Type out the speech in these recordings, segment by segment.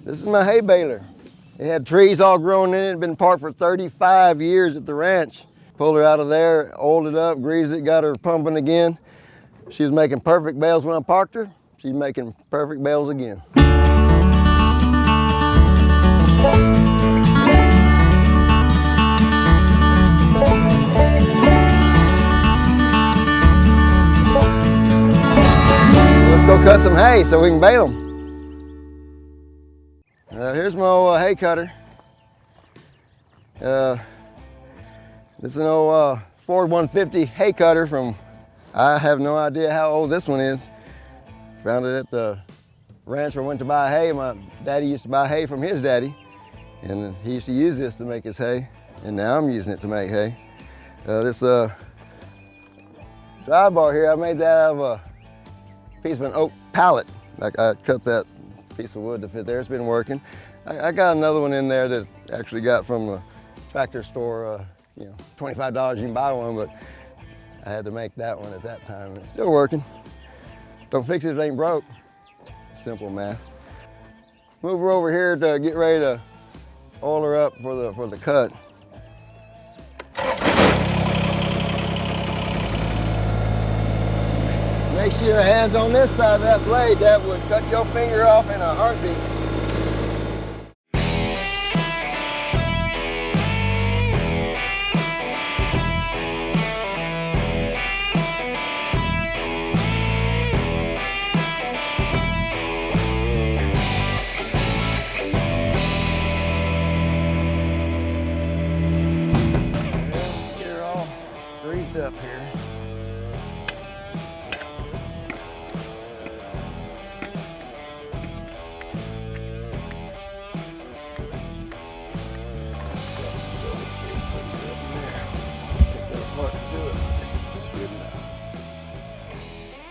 This is my hay baler. It had trees all grown in it, been parked for 35 years at the ranch. Pulled her out of there, oiled it up, greased it, got her pumping again. She was making perfect bales when I parked her. She's making perfect bales again. Let's go cut some hay so we can bale them. Here's my old hay cutter. This is an old Ford 150 hay cutter from, I have no idea how old this one is. Found it at the ranch where I went to buy hay. My daddy used to buy hay from his daddy, and he used to use this to make his hay, and now I'm using it to make hay. This dry bar here, I made that out of a piece of an oak pallet. Like I cut that piece of wood to fit there. It's been working. I got another one in there that actually got from a tractor store, $25 you can buy one, but I had to make that one at that time. It's still working. Don't fix it if it ain't broke. Simple math. Move her over here to get ready to oil her up for the cut. Make sure your hand's on this side of that blade. That would cut your finger off in a heartbeat. Let's get her all greased up here.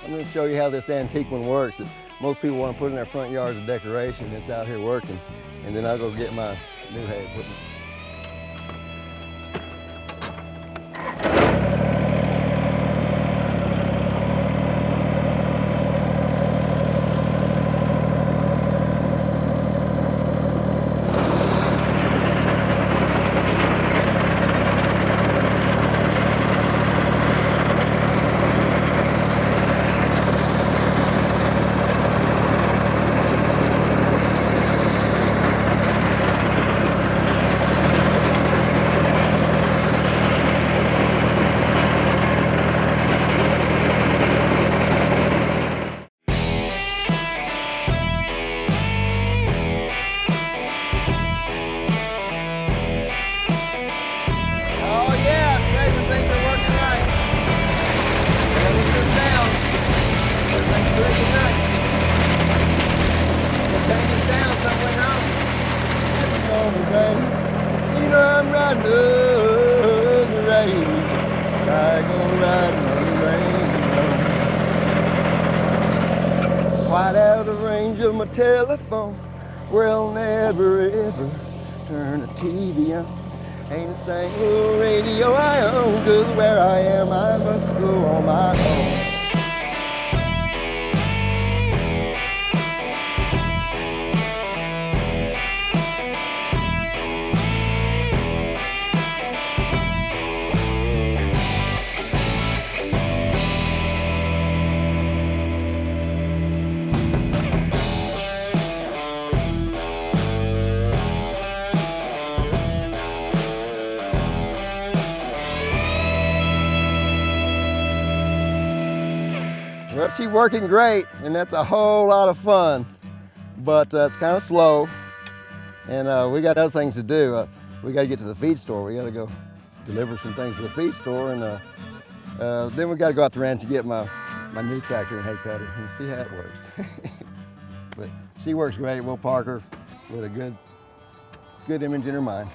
I'm going to show you how this antique one works. Most people want to put in their front yard as a decoration. It's out here working. And then I'll go get my new hay equipment. You know I'm riding on the rain. I go riding on the rain. Quite out of range of my telephone, where I'll never ever turn the TV on. Ain't a single radio I own, 'cause where I am I must go on my own. Well, she's working great, and that's a whole lot of fun, but it's kind of slow, and we got other things to do. We got to get to the feed store. We got to go deliver some things to the feed store, and then we got to go out the ranch and get my new tractor and hay cutter and see how it works. But she works great. We'll park her with a good image in her mind.